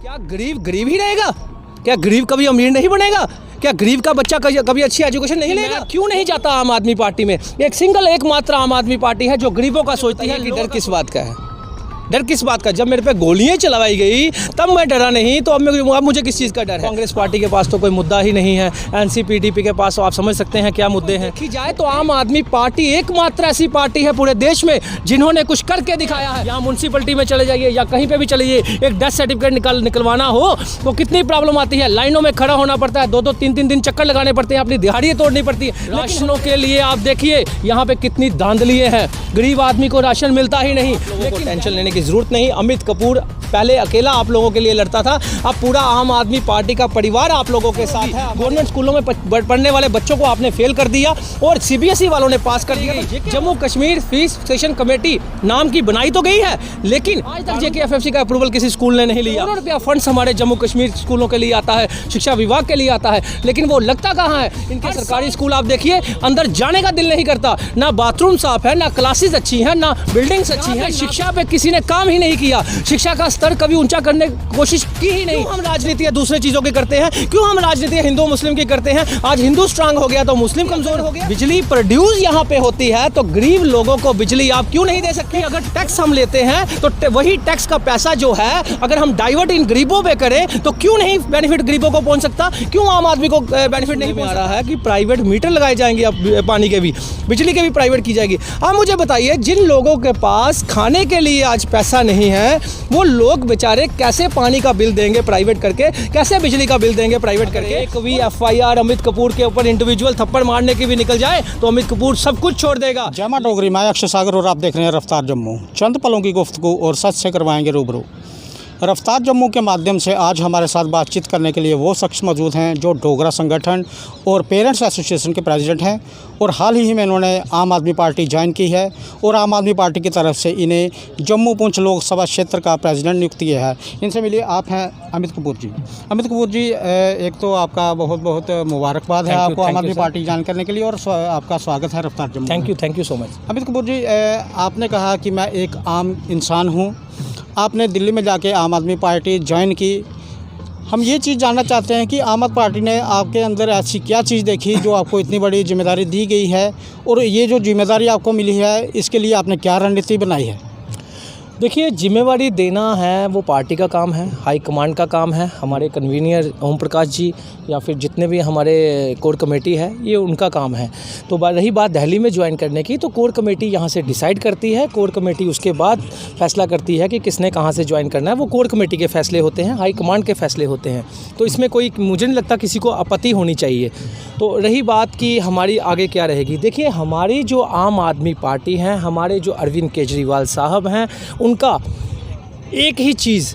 क्या गरीब गरीब ही रहेगा? क्या गरीब कभी अमीर नहीं बनेगा? क्या गरीब का बच्चा कभी अच्छी एजुकेशन नहीं लेगा? क्यों नहीं जाता आम आदमी पार्टी में? एकमात्र आम आदमी पार्टी है जो गरीबों का सोचती है। कि डर किस बात का है? डर किस बात का? जब मेरे पे गोलियां चलवाई गई तब मैं डरा नहीं, तो अब मुझे किस चीज़ का डर है? कांग्रेस पार्टी के पास तो कोई मुद्दा ही नहीं है, एनसीपीडीपी के पास तो आप समझ सकते हैं क्या मुद्दे हैं। देखी जाए तो आम आदमी पार्टी एकमात्र ऐसी पार्टी है पूरे देश में जिन्होंने कुछ करके दिखाया है। यहाँ म्यूनसिपलिटी में चले जाइए या कहीं पर भी चले जाइए, एक डेथ सर्टिफिकेट निकलवाना हो तो कितनी प्रॉब्लम आती है। लाइनों में खड़ा होना पड़ता है, 2-2 3-3 दिन चक्कर लगाने पड़ते हैं, अपनी दिहाड़ियाँ तोड़नी पड़ती है राशनों के लिए। आप देखिए यहाँ पे कितनी धांधलियाँ हैं, गरीब आदमी को राशन मिलता ही नहीं। लेकिन टेंशन लेने की जरूरत नहीं। अमित कपूर पहले अकेला आप लोगों के लिए लड़ता था, अब पूरा आम आदमी पार्टी का परिवार आप लोगों के साथ है। गवर्नमेंट स्कूलों में पढ़ने वाले बच्चों को आपने फेल कर दिया और सीबीएसई वालों ने पास कर दिया। Jammu Kashmir fees session committee नाम की बनाई तो गई है, लेकिन आज तक जेकेएफएफसी का अप्रूवल किसी स्कूल ने नहीं लिया। करोड़ों रुपया फंड्स हमारे जम्मू कश्मीर स्कूलों के लिए आता है, शिक्षा विभाग के लिए आता है, लेकिन वो लगता कहाँ है? इनके सरकारी स्कूल आप देखिए, अंदर जाने का दिल नहीं करता। ना बाथरूम साफ है, ना क्लासेस अच्छी हैं, ना बिल्डिंग्स अच्छी हैं। शिक्षा पे किसी ने काम ही नहीं किया, शिक्षा का स्तर कभी ऊंचा करने की कोशिश की ही नहीं। हम राजनीति दूसरे चीजों की करते हैं, क्यों हम राजनीति हिंदू मुस्लिम की करते हैं? आज हिंदू स्ट्रांग हो गया तो मुस्लिम कमजोर हो गया। बिजली प्रोड्यूस यहाँ पे होती है तो गरीब लोगों को बिजली आप क्यों नहीं दे सकते? अगर टैक्स हम लेते हैं तो वही टैक्स का पैसा जो है अगर हम डाइवर्ट इन गरीबों पे करें तो क्यों नहीं बेनिफिट गरीबों को पहुंच सकता? क्यों आम आदमी को बेनिफिट नहीं आ रहा है कि प्राइवेट मीटर लगाए जाएंगे, अब पानी के भी, बिजली के भी प्राइवेट की जाएगी। आप मुझे बताइए, जिन लोगों के पास खाने के लिए आज पैसा नहीं है वो लोग बेचारे कैसे पानी का बिल देंगे प्राइवेट करके, कैसे बिजली का बिल देंगे प्राइवेट करके? एक भी एफआईआर अमित कपूर के ऊपर इंडिविजुअल थप्पड़ मारने की भी निकल जाए तो अमित कपूर सब कुछ छोड़ देगा। जय मां डोगरी, मैं अक्षय सागर और आप देख रहे हैं रफ्तार जम्मू। चंद पलों की गुफ्तगू और सच से करवाएंगे रूबरू। रफ्तार जम्मू के माध्यम से आज हमारे साथ बातचीत करने के लिए वो शख्स मौजूद हैं जो डोगरा संगठन और पेरेंट्स एसोसिएशन के प्रेसिडेंट हैं और हाल ही में इन्होंने आम आदमी पार्टी ज्वाइन की है और आम आदमी पार्टी की तरफ से इन्हें जम्मू पुंछ लोकसभा क्षेत्र का प्रेसिडेंट नियुक्त किया है। इनसे मिलिए, आप हैं अमित कपूर जी। अमित कपूर जी, एक तो आपका बहुत बहुत मुबारकबाद है आपको आम आदमी पार्टी ज्वाइन करने के लिए और आपका स्वागत है Raftaar Jammu. Thank you so much. Amit Kapoor ji, आपने कहा कि मैं एक आम इंसान हूँ, आपने दिल्ली में जाके आम आदमी पार्टी ज्वाइन की। हम ये चीज़ जानना चाहते हैं कि आम आदमी पार्टी ने आपके अंदर ऐसी क्या चीज़ देखी जो आपको इतनी बड़ी जिम्मेदारी दी गई है और ये जो जिम्मेदारी आपको मिली है इसके लिए आपने क्या रणनीति बनाई है? देखिए, जिम्मेवारी देना है वो पार्टी का काम है, हाई कमांड का काम है। हमारे कन्वीनियर ओम प्रकाश जी या फिर जितने भी हमारे कोर कमेटी है ये उनका काम है। तो रही बात दिल्ली में ज्वाइन करने की, तो कोर कमेटी यहाँ से डिसाइड करती है। कोर कमेटी उसके बाद फैसला करती है कि किसने कहाँ से ज्वाइन करना है। वो कोर कमेटी के फैसले होते हैं, हाई कमांड के फैसले होते हैं, तो इसमें कोई, मुझे नहीं लगता किसी को आपत्ति होनी चाहिए। तो रही बात कि हमारी आगे क्या रहेगी, देखिए हमारी जो आम आदमी पार्टी है, हमारे जो अरविंद केजरीवाल साहब हैं, उनका एक ही चीज़,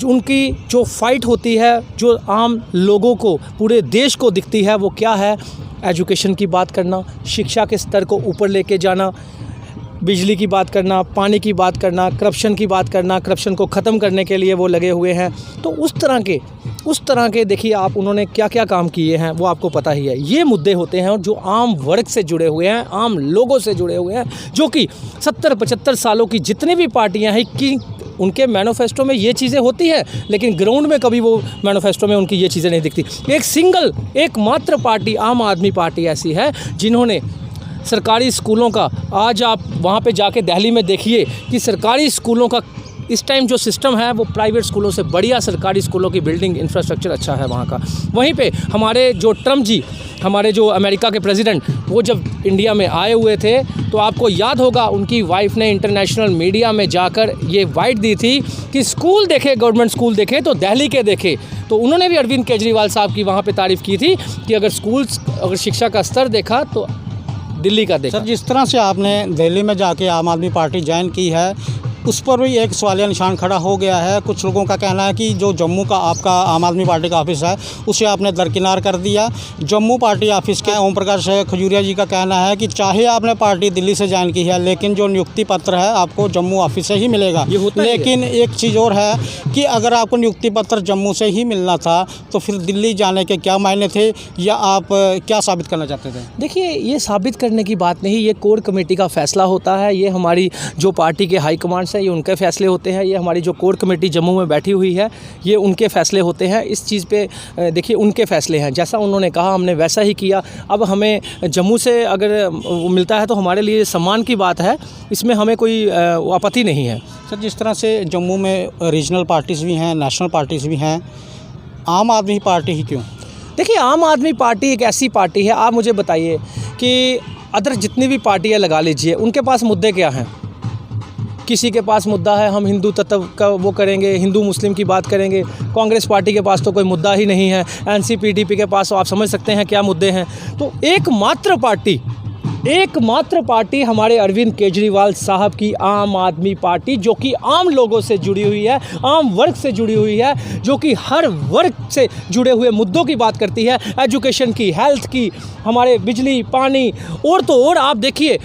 उनकी जो फाइट होती है, जो आम लोगों को, पूरे देश को दिखती है, वो क्या है? एजुकेशन की बात करना, शिक्षा के स्तर को ऊपर लेके जाना, बिजली की बात करना, पानी की बात करना, करप्शन की बात करना, करप्शन को ख़त्म करने के लिए वो लगे हुए हैं। तो उस तरह के देखिए आप, उन्होंने क्या क्या काम किए हैं वो आपको पता ही है। ये मुद्दे होते हैं और जो आम वर्ग से जुड़े हुए हैं, आम लोगों से जुड़े हुए हैं, जो कि 70-75 सालों की जितनी भी पार्टियां हैं कि उनके मैनिफेस्टो में ये चीज़ें होती हैं, लेकिन ग्राउंड में कभी वो मैनिफेस्टो में उनकी ये चीज़ें नहीं दिखती। एकमात्र पार्टी आम आदमी पार्टी ऐसी है जिन्होंने सरकारी स्कूलों का, आज आप वहाँ पे जाके दिल्ली में देखिए कि सरकारी स्कूलों का इस टाइम जो सिस्टम है वो प्राइवेट स्कूलों से बढ़िया सरकारी स्कूलों की बिल्डिंग इंफ्रास्ट्रक्चर अच्छा है वहाँ का। वहीं पे हमारे जो ट्रम्प जी, हमारे जो अमेरिका के प्रेसिडेंट, वो जब इंडिया में आए हुए थे तो आपको याद होगा उनकी वाइफ ने इंटरनेशनल मीडिया में जाकर ये वाइट दी थी कि स्कूल देखे, गवर्नमेंट स्कूल देखे तो दिल्ली के देखे। तो उन्होंने भी अरविंद केजरीवाल साहब की वहाँ पर तारीफ़ की थी कि अगर शिक्षा का स्तर देखा तो दिल्ली का देखा। सर, जिस तरह से आपने दिल्ली में जाके आम आदमी पार्टी ज्वाइन की है उस पर भी एक सवालिया निशान खड़ा हो गया है। कुछ लोगों का कहना है कि जो जम्मू का आपका आम आदमी पार्टी का ऑफिस है उसे आपने दरकिनार कर दिया। जम्मू पार्टी ऑफिस के ओम प्रकाश खजूरिया जी का कहना है कि चाहे आपने पार्टी दिल्ली से ज्वाइन की है लेकिन जो नियुक्ति पत्र है आपको जम्मू ऑफिस से ही मिलेगा। लेकिन एक चीज़ और है कि अगर आपको नियुक्ति पत्र जम्मू से ही मिलना था तो फिर दिल्ली जाने के क्या मायने थे, या आप क्या साबित करना चाहते थे? देखिए, ये साबित करने की बात नहीं, ये कोर कमेटी का फैसला होता है। ये हमारी जो पार्टी के हाईकमांड से हैं ये उनके फैसले होते हैं, ये हमारी जो कोर कमेटी जम्मू में बैठी हुई है ये उनके फैसले होते हैं। इस चीज़ पे देखिए उनके फैसले हैं, जैसा उन्होंने कहा हमने वैसा ही किया। अब हमें जम्मू से अगर वो मिलता है तो हमारे लिए सम्मान की बात है, इसमें हमें कोई आपत्ति नहीं है। सर, जिस तरह से जम्मू में रीजनल पार्टीज़ भी हैं, नेशनल पार्टीज़ भी हैं, आम आदमी पार्टी ही क्यों? देखिए आम आदमी पार्टी एक ऐसी पार्टी है, आप मुझे बताइए कि अदर जितनी भी पार्टियां लगा लीजिए उनके पास मुद्दे क्या हैं? किसी के पास मुद्दा है हम हिंदू तत्व का वो करेंगे, हिंदू मुस्लिम की बात करेंगे। कांग्रेस पार्टी के पास तो कोई मुद्दा ही नहीं है, एनसीपीडीपी के पास तो आप समझ सकते हैं क्या मुद्दे हैं। तो एकमात्र पार्टी हमारे अरविंद केजरीवाल साहब की आम आदमी पार्टी, जो कि आम लोगों से जुड़ी हुई है, आम वर्ग से जुड़ी हुई है, जो कि हर वर्ग से जुड़े हुए मुद्दों की बात करती है, एजुकेशन की, हेल्थ की, हमारे बिजली, पानी और तो और। आप देखिए,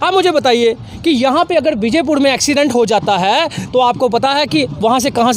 आप मुझे बताइए कि यहाँ पे अगर विजयपुर में एक्सीडेंट हो जाता है तो आपको पता है कि वहाँ से कहाँ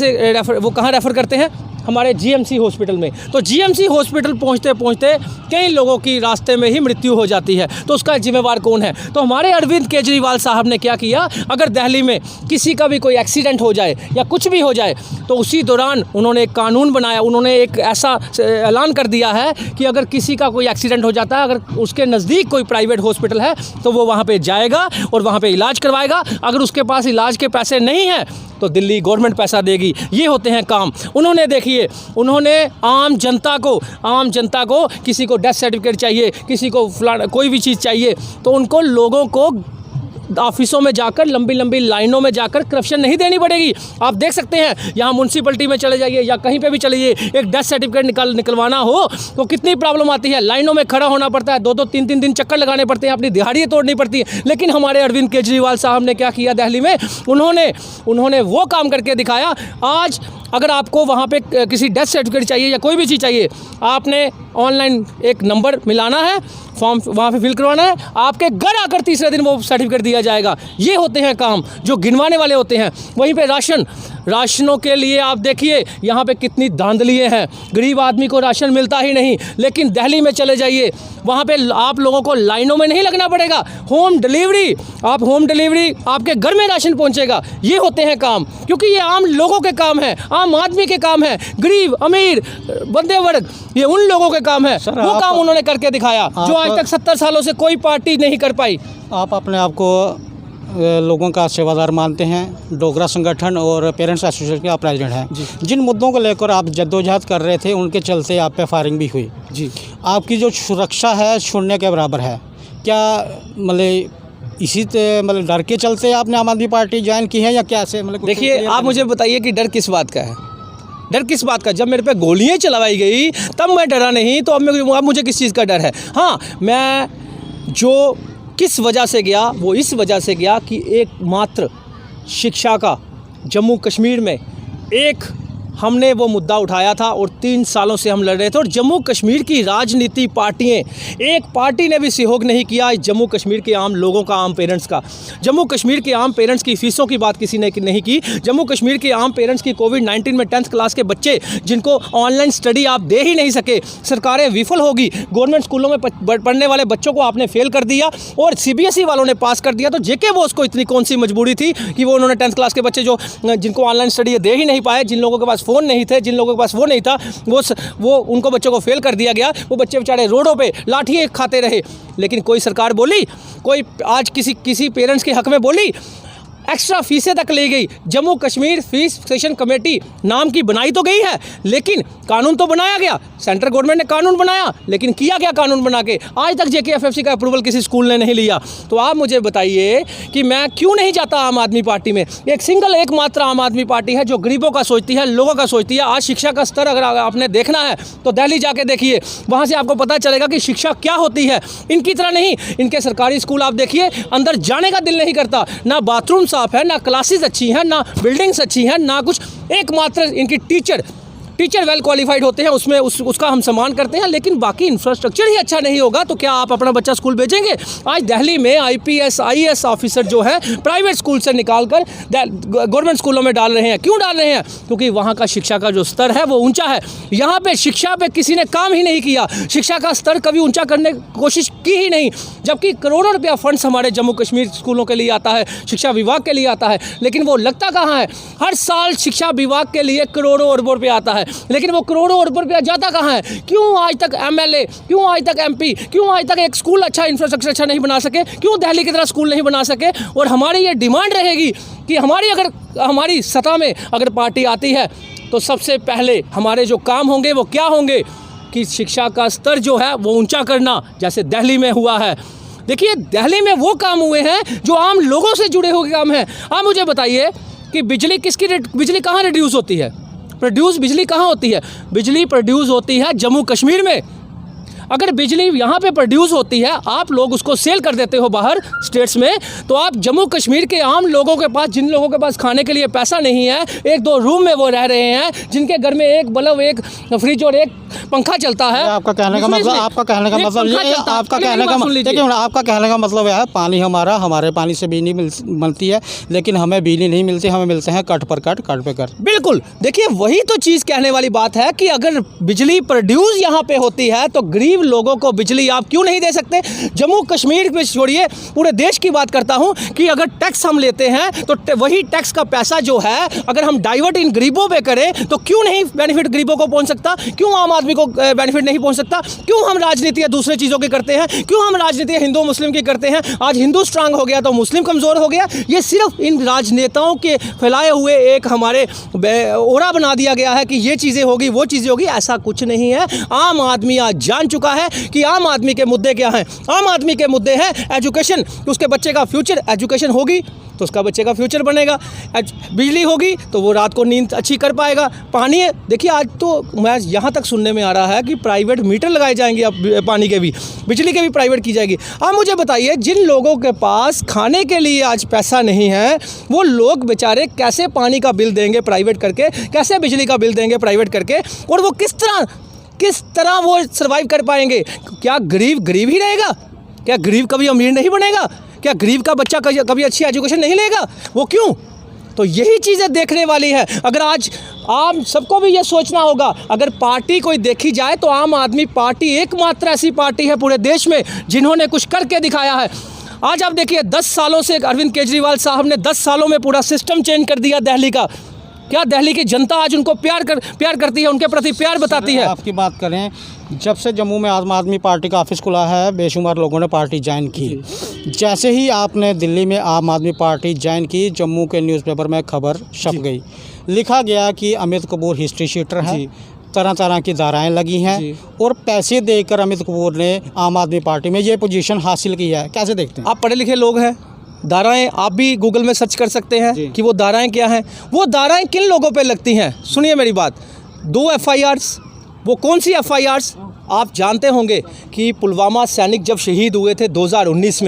रेफ़र करते हैं? हमारे जीएमसी हॉस्पिटल में। तो जीएमसी हॉस्पिटल पहुँचते पहुँचते कई लोगों की रास्ते में ही मृत्यु हो जाती है, तो उसका जिम्मेवार कौन है? तो हमारे अरविंद केजरीवाल साहब ने क्या किया, अगर दिल्ली में किसी का भी कोई एक्सीडेंट हो जाए या कुछ भी हो जाए तो उसी दौरान उन्होंने एक कानून बनाया, उन्होंने एक ऐसा ऐलान कर दिया है कि अगर किसी का कोई एक्सीडेंट हो जाता है, अगर उसके नज़दीक कोई प्राइवेट हॉस्पिटल है तो वो वहाँ पर जाएगा और वहाँ पर इलाज करवाएगा। अगर उसके पास इलाज के पैसे नहीं हैं तो दिल्ली गवर्नमेंट पैसा देगी। ये होते हैं काम। उन्होंने देखिए, उन्होंने आम जनता को किसी को डेथ सर्टिफिकेट चाहिए, किसी को कोई भी चीज़ चाहिए तो उनको लोगों को ऑफिसों में जाकर लंबी लंबी लाइनों में जाकर करप्शन नहीं देनी पड़ेगी। आप देख सकते हैं यहाँ म्यूनसिपलिटी में चले जाइए या कहीं पे भी चले जाइए, एक डेथ सर्टिफिकेट निकलवाना हो तो कितनी प्रॉब्लम आती है, लाइनों में खड़ा होना पड़ता है, 2-2 3-3 दिन चक्कर लगाने पड़ते हैं, अपनी दिहाड़ियाँ तोड़नी पड़ती है। लेकिन हमारे अरविंद केजरीवाल साहब ने क्या किया दिल्ली में, उन्होंने वो काम करके दिखाया। आज अगर आपको वहाँ पे किसी डेथ सर्टिफिकेट चाहिए या कोई भी चीज़ चाहिए, आपने ऑनलाइन एक नंबर मिलाना है, फॉर्म वहाँ पे फिल करवाना है, आपके घर आकर तीसरे दिन वो सर्टिफिकेट दिया जाएगा। ये होते हैं काम जो गिनवाने वाले होते हैं। वहीं पे राशनों के लिए आप देखिए यहाँ पे कितनी धांधलियाँ हैं, गरीब आदमी को राशन मिलता ही नहीं। लेकिन दिल्ली में चले जाइए, वहाँ पे आप लोगों को लाइनों में नहीं लगना पड़ेगा, होम डिलीवरी आपके घर में राशन पहुँचेगा। ये होते हैं काम, क्योंकि ये आम लोगों के काम है, आम आदमी के काम है, गरीब अमीर बंदे वर्ग, ये उन लोगों के काम है। वो काम उन्होंने करके दिखाया जो आज तक 70 सालों से कोई पार्टी नहीं कर पाई। आप अपने आप को लोगों का सेवादार मानते हैं, डोगरा संगठन और पेरेंट्स एसोसिएशन के आप प्रेसिडेंट हैं। जिन मुद्दों को लेकर आप जद्दोजहद कर रहे थे उनके चलते आप पे फायरिंग भी हुई जी, आपकी जो सुरक्षा है शून्य के बराबर है। क्या मतलब इसी मतलब डर के चलते आपने आम आदमी पार्टी ज्वाइन की है या क्या से? मतलब देखिए, आप मुझे बताइए कि डर किस बात का है? डर किस बात का? जब मेरे पे गोलियां चलवाई गई तब मैं डरा नहीं, तो अब मुझे किस चीज़ का डर है? हाँ, मैं जो किस वजह से गया वो इस वजह से गया कि एकमात्र शिक्षा का जम्मू कश्मीर में एक हमने वो मुद्दा उठाया था और 3 सालों से हम लड़ रहे थे। और जम्मू कश्मीर की राजनीति पार्टियाँ, एक पार्टी ने भी सहयोग नहीं किया जम्मू कश्मीर के आम लोगों का, आम पेरेंट्स का। जम्मू कश्मीर के आम पेरेंट्स की फ़ीसों की बात किसी ने नहीं की। जम्मू कश्मीर के आम पेरेंट्स की कोविड-19 में 10th क्लास के बच्चे जिनको ऑनलाइन स्टडी आप दे ही नहीं सके, सरकारें विफल होगी, गवर्नमेंट स्कूलों में पढ़ने वाले बच्चों को आपने फेल कर दिया और CBSE वालों ने पास कर दिया। तो JK बोस को इतनी कौन सी मजबूरी थी कि वो उन्होंने 10th क्लास के बच्चे जिनको ऑनलाइन स्टडी दे ही नहीं पाए, जिन लोगों के पास फ़ोन नहीं थे, जिन लोगों के पास वो नहीं था, वो उनको बच्चों को फेल कर दिया गया। वो बच्चे बेचारे रोडों पे लाठियाँ खाते रहे। लेकिन कोई सरकार बोली, कोई आज किसी पेरेंट्स के हक में बोली? एक्स्ट्रा फीसें तक ली गई। Jammu Kashmir fees session committee नाम की बनाई तो गई है, लेकिन कानून तो बनाया गया, सेंट्रल गवर्नमेंट ने कानून बनाया, लेकिन किया क्या कानून बना के? आज तक JKFFC का अप्रूवल किसी स्कूल ने नहीं लिया। तो आप मुझे बताइए कि मैं क्यों नहीं जाता आम आदमी पार्टी में? एकमात्र आम आदमी पार्टी है जो गरीबों का सोचती है, लोगों का सोचती है। आज शिक्षा का स्तर अगर आपने देखना है तो दिल्ली जाके देखिए, वहाँ से आपको पता चलेगा कि शिक्षा क्या होती है। इनकी तरह नहीं, इनके सरकारी स्कूल आप देखिए, अंदर जाने का दिल नहीं करता, ना बाथरूम साफ है, ना क्लासेस अच्छी हैं, ना बिल्डिंग्स अच्छी हैं, ना कुछ। एकमात्र इनकी टीचर टीचर वेल क्वालिफाइड होते हैं, उसमें उसका हम सम्मान करते हैं, लेकिन बाकी इंफ्रास्ट्रक्चर ही अच्छा नहीं होगा तो क्या आप अपना बच्चा स्कूल भेजेंगे? आज दिल्ली में IPS IAS ऑफिसर जो है प्राइवेट स्कूल से निकाल कर गवर्नमेंट स्कूलों में डाल रहे हैं। क्यों डाल रहे हैं? क्योंकि वहाँ का शिक्षा का जो स्तर है वो ऊंचा है। यहाँ पे शिक्षा पे किसी ने काम ही नहीं किया, शिक्षा का स्तर कभी ऊंचा करने की कोशिश की ही नहीं, जबकि करोड़ों रुपया फंड्स हमारे जम्मू कश्मीर स्कूलों के लिए आता है, शिक्षा विभाग के लिए आता है, लेकिन वो लगता कहाँ है? हर साल शिक्षा विभाग के लिए करोड़ों अरबों रुपया आता है, लेकिन वो करोड़ों अरबों रुपया जाता कहाँ है? क्यों आज तक MLA, क्यों आज तक MP, क्यों आज तक एक स्कूल अच्छा इंफ्रास्ट्रक्चर अच्छा नहीं बना सके? क्यों दिल्ली की तरह स्कूल नहीं बना सके? और हमारी ये डिमांड रहेगी कि हमारी सत्ता में अगर पार्टी आती है तो सबसे पहले हमारे जो काम होंगे वो क्या होंगे कि शिक्षा का स्तर जो है वो ऊंचा करना, जैसे दिल्ली में हुआ है। देखिए, दिल्ली में वो काम हुए हैं जो आम लोगों से जुड़े हुए काम हैं। आप मुझे बताइए कि बिजली कहाँ रिड्यूस होती है? बिजली कहाँ होती है? बिजली प्रोड्यूस होती है जम्मू कश्मीर में। अगर बिजली यहाँ पे प्रोड्यूस होती है, आप लोग उसको सेल कर देते हो बाहर स्टेट्स में, तो आप जम्मू कश्मीर के आम लोगों के पास, जिन लोगों के पास खाने के लिए पैसा नहीं है, 1-2 रूम में वो रह रहे हैं, जिनके घर में एक बल्ब, एक फ्रिज और एक पंखा चलता है। आपका कहने का मतलब है पानी हमारे पानी से बिजली मिलती है, लेकिन हमें बिजली नहीं मिलती, हमें मिलते हैं कट पे कट। बिल्कुल, देखिए वही तो चीज़ कहने वाली बात है कि अगर बिजली प्रोड्यूस यहाँ पे होती है तो गरीब लोगों को बिजली आप क्यों नहीं दे सकते? जम्मू कश्मीर में छोड़िए, पूरे देश की बात करता हूँ कि अगर टैक्स हम लेते हैं तो वही टैक्स का पैसा जो है अगर हम डाइवर्ट इन गरीबों पे करें तो क्यों नहीं बेनिफिट गरीबों को पहुँच सकता? क्यों आम आदमी को बेनिफिट नहीं पहुँच सकता? क्यों हम राजनीति दूसरे चीज़ों की करते हैं? क्यों हम राजनीति हिंदू मुस्लिम की करते हैं? आज हिंदू स्ट्रांग हो गया तो मुस्लिम कमज़ोर हो गया। ये सिर्फ इन राजनेताओं के फैलाए हुए एक हमारे ओरा बना दिया गया है कि ये चीज़ें होगी, वो चीज़ें होगी। ऐसा कुछ नहीं है। आम आदमी आज जान चुका है कि आम आदमी के मुद्दे क्या हैं। आम आदमी के मुद्दे हैं एजुकेशन, उसके बच्चे का फ्यूचर, एजुकेशन होगी तो उसका बच्चे का फ्यूचर बनेगा, बिजली होगी तो वो रात को नींद अच्छी कर पाएगा, पानी है। देखिए, आज तो मैं यहाँ तक सुनने में आ रहा है कि प्राइवेट मीटर लगाए जाएंगे, अब पानी के भी, बिजली के भी प्राइवेट की जाएगी। आप मुझे बताइए, जिन लोगों के पास खाने के लिए आज पैसा नहीं है, वो लोग बेचारे कैसे पानी का बिल देंगे प्राइवेट करके, कैसे बिजली का बिल देंगे प्राइवेट करके, और वो किस तरह वो सर्वाइव कर पाएंगे? क्या गरीब ही रहेगा? क्या गरीब कभी अमीर नहीं बनेगा? क्या गरीब का बच्चा कभी अच्छी एजुकेशन नहीं लेगा? वो क्यों? तो यही चीज़ें देखने वाली है। अगर आज आम सबको भी ये सोचना होगा, अगर पार्टी कोई देखी जाए तो आम आदमी पार्टी एकमात्र ऐसी पार्टी है पूरे देश में जिन्होंने कुछ करके दिखाया है। आज आप देखिए, 10 सालों से अरविंद केजरीवाल साहब ने 10 सालों में पूरा सिस्टम चेंज कर दिया दिल्ली का। क्या दिल्ली की जनता आज उनको प्यार करती है, उनके प्रति प्यार बताती है? आपकी बात करें, जब से जम्मू में आम आदमी पार्टी का ऑफिस खुला है, बेशुमार लोगों ने पार्टी ज्वाइन की। जैसे ही आपने दिल्ली में आम आदमी पार्टी ज्वाइन की, जम्मू के न्यूज़पेपर में खबर छप गई, लिखा गया कि अमित कपूर हिस्ट्री शीटर है, तरह तरह की धाराएं लगी हैं और पैसे देकर अमित कपूर ने आम आदमी पार्टी में ये पोजीशन हासिल की है। कैसे देखते हैं? आप पढ़े लिखे लोग हैं, धाराएं आप भी गूगल में सर्च कर सकते हैं कि वो धाराएं क्या हैं। वो धाराएं किन लोगों पे लगती हैं? सुनिए मेरी बात। 2 FIRs, वो कौन सी FIRs? आप जानते होंगे कि पुलवामा सैनिक जब शहीद हुए थे 2019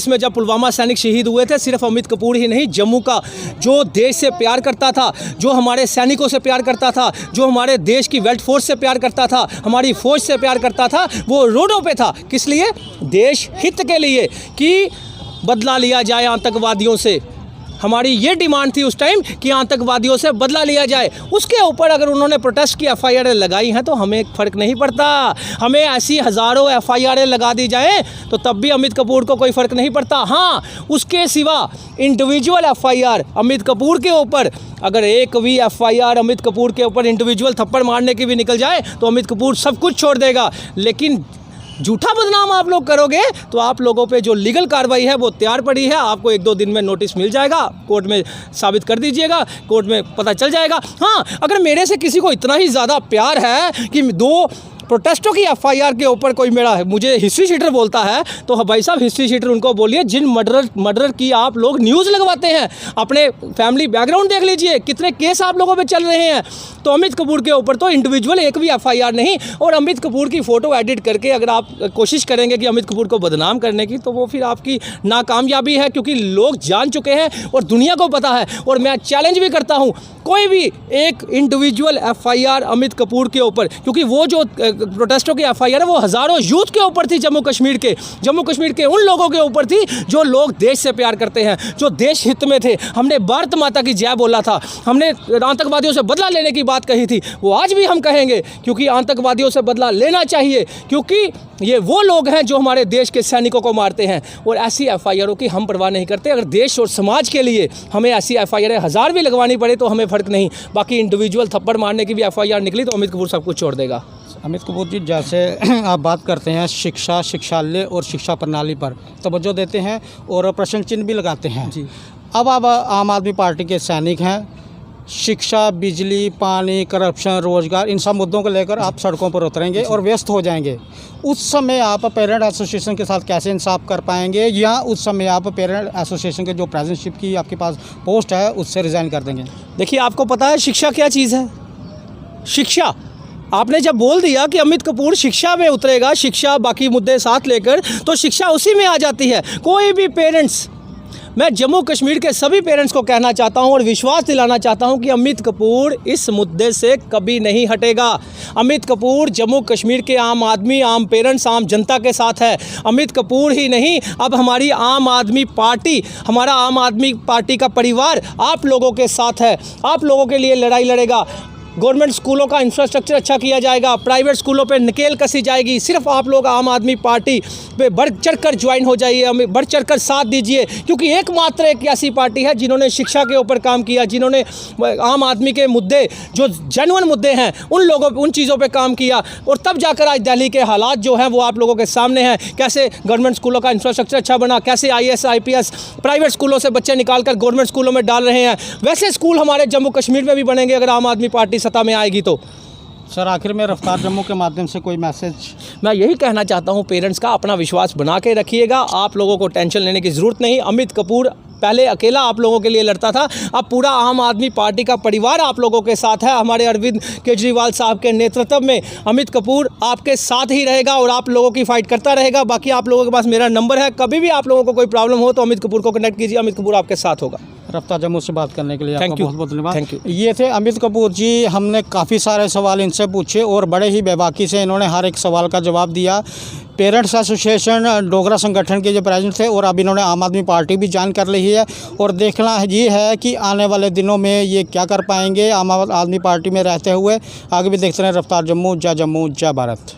में जब पुलवामा सैनिक शहीद हुए थे, सिर्फ अमित कपूर ही नहीं, जम्मू का जो देश से प्यार करता था, जो हमारे सैनिकों से प्यार करता था, जो हमारे देश की वेल्थ फोर्स से प्यार करता था, हमारी फौज से प्यार करता था, वो रोडों पे था। किस लिए? देश हित के लिए, कि बदला लिया जाए आतंकवादियों से। हमारी ये डिमांड थी उस टाइम कि आतंकवादियों से बदला लिया जाए। उसके ऊपर अगर उन्होंने प्रोटेस्ट की FIR लगाई हैं तो हमें फ़र्क नहीं पड़ता। हमें ऐसी हज़ारों FIR लगा दी जाए तो तब भी अमित कपूर को कोई फ़र्क नहीं पड़ता। हाँ, उसके सिवा इंडिविजुअल FIR अमित कपूर के ऊपर, अगर एक भी FIR अमित कपूर के ऊपर इंडिविजुअल थप्पड़ मारने की भी निकल जाए तो अमित कपूर सब कुछ छोड़ देगा। लेकिन झूठा बदनाम आप लोग करोगे तो आप लोगों पे जो लीगल कार्रवाई है वो तैयार पड़ी है। आपको 1-2 दिन में नोटिस मिल जाएगा, कोर्ट में साबित कर दीजिएगा, कोर्ट में पता चल जाएगा। हाँ, अगर मेरे से किसी को इतना ही ज़्यादा प्यार है कि 2 प्रोटेस्टों की एफआईआर के ऊपर कोई मुझे हिस्ट्री शीटर बोलता है तो भाई साहब हिस्ट्री शीटर उनको बोलिए जिन मर्डर की आप लोग न्यूज़ लगवाते हैं, अपने फैमिली बैकग्राउंड देख लीजिए, कितने केस आप लोगों पे चल रहे हैं। तो अमित कपूर के ऊपर तो इंडिविजुअल एक भी एफआईआर नहीं। और अमित कपूर की फ़ोटो एडिट करके अगर आप कोशिश करेंगे कि अमित कपूर को बदनाम करने की, तो वो फिर आपकी नाकामयाबी है, क्योंकि लोग जान चुके हैं और दुनिया को पता है। और मैं चैलेंज भी करता हूँ कोई भी एक इंडिविजुअल एफआईआर अमित कपूर के ऊपर, क्योंकि वो जो प्रोटेस्टों की एफआईआर है वो हज़ारों यूथ के ऊपर थी, जम्मू कश्मीर के उन लोगों के ऊपर थी जो लोग देश से प्यार करते हैं, जो देश हित में थे। हमने भारत माता की जय बोला था, हमने आतंकवादियों से बदला लेने की बात कही थी, वो आज भी हम कहेंगे, क्योंकि आतंकवादियों से बदला लेना चाहिए, क्योंकि ये वो लोग हैं जो हमारे देश के सैनिकों को मारते हैं। और ऐसी एफआईआरों की हम परवाह नहीं करते। अगर देश और समाज के लिए हमें ऐसी एफआईआर 1000 भी लगवानी पड़े तो हमें फ़र्क नहीं। बाकी इंडिविजुअल थप्पड़ मारने की भी एफआईआर निकली तो अमित कपूर सब कुछ छोड़ देगा। अमित कपूर जी, जैसे आप बात करते हैं शिक्षा, शिक्षालय और शिक्षा प्रणाली पर तवज्जो देते हैं और प्रश्न चिन्ह भी लगाते हैं जी। अब आप आम आदमी पार्टी के सैनिक हैं। शिक्षा, बिजली, पानी, करप्शन, रोजगार, इन सब मुद्दों को लेकर आप सड़कों पर उतरेंगे और व्यस्त हो जाएंगे। उस समय आप पेरेंट एसोसिएशन के साथ कैसे इंसाफ कर पाएंगे, या उस समय आप पेरेंट एसोसिएशन के जो प्रेसिडेंटशिप की आपके पास पोस्ट है उससे रिज़ाइन कर देंगे? देखिए, आपको पता है शिक्षा क्या चीज़ है? शिक्षा, आपने जब बोल दिया कि अमित कपूर शिक्षा में उतरेगा, शिक्षा बाकी मुद्दे साथ लेकर, तो शिक्षा उसी में आ जाती है। कोई भी पेरेंट्स, मैं जम्मू कश्मीर के सभी पेरेंट्स को कहना चाहता हूं और विश्वास दिलाना चाहता हूं कि अमित कपूर इस मुद्दे से कभी नहीं हटेगा। अमित कपूर जम्मू कश्मीर के आम आदमी, आम पेरेंट्स, आम जनता के साथ है। अमित कपूर ही नहीं, अब हमारी आम आदमी पार्टी, हमारा आम आदमी पार्टी का परिवार आप लोगों के साथ है, आप लोगों के लिए लड़ाई लड़ेगा। गवर्नमेंट स्कूलों का इंफ्रास्ट्रक्चर अच्छा किया जाएगा, प्राइवेट स्कूलों पे नकेल कसी जाएगी। सिर्फ आप लोग आम आदमी पार्टी पे बढ़ चढ़ कर ज्वाइन हो जाइए, हमें बढ़ चढ़ कर साथ दीजिए, क्योंकि एकमात्र एक ऐसी पार्टी है जिन्होंने शिक्षा के ऊपर काम किया, जिन्होंने आम आदमी के मुद्दे जो जेन्युइन मुद्दे हैं उन चीज़ों पे काम किया। और तब जाकर आज दिल्ली के हालात जो हैं वो आप लोगों के सामने हैं। कैसे गवर्नमेंट स्कूलों का इंफ्रास्ट्रक्चर अच्छा बना, कैसे IAS IPS प्राइवेट स्कूलों से बच्चे निकाल कर गवर्नमेंट स्कूलों में डाल रहे हैं। वैसे स्कूल हमारे जम्मू कश्मीर में भी बनेंगे अगर आम आदमी पार्टी सत्ता में आएगी तो। सर, आखिर में रफ्तार जम्मू के माध्यम से कोई मैसेज? मैं यही कहना चाहता हूं, पेरेंट्स का अपना विश्वास बना के रखिएगा। आप लोगों को टेंशन लेने की ज़रूरत नहीं। अमित कपूर पहले अकेला आप लोगों के लिए लड़ता था, अब पूरा आम आदमी पार्टी का परिवार आप लोगों के साथ है। हमारे अरविंद केजरीवाल साहब के नेतृत्व में अमित कपूर आपके साथ ही रहेगा और आप लोगों की फ़ाइट करता रहेगा। बाकी आप लोगों के पास मेरा नंबर है, कभी भी आप लोगों को कोई प्रॉब्लम हो तो अमित कपूर को कनेक्ट कीजिए, अमित कपूर आपके साथ होगा। रफ्तार जम्मू से बात करने के लिए आपका बहुत बहुत धन्यवाद। Thank you. ये थे अमित कपूर जी। हमने काफ़ी सारे सवाल इनसे पूछे और बड़े ही बेबाकी से इन्होंने हर एक सवाल का जवाब दिया। पेरेंट्स एसोसिएशन डोगरा संगठन के जो प्रेसिडेंट थे, और अब इन्होंने आम आदमी पार्टी भी ज्वाइन कर ली है। और देखना ये है कि आने वाले दिनों में ये क्या कर पाएंगे आम आदमी पार्टी में रहते हुए। आगे भी देखते रहें रफ्तार जम्मू, जय भारत।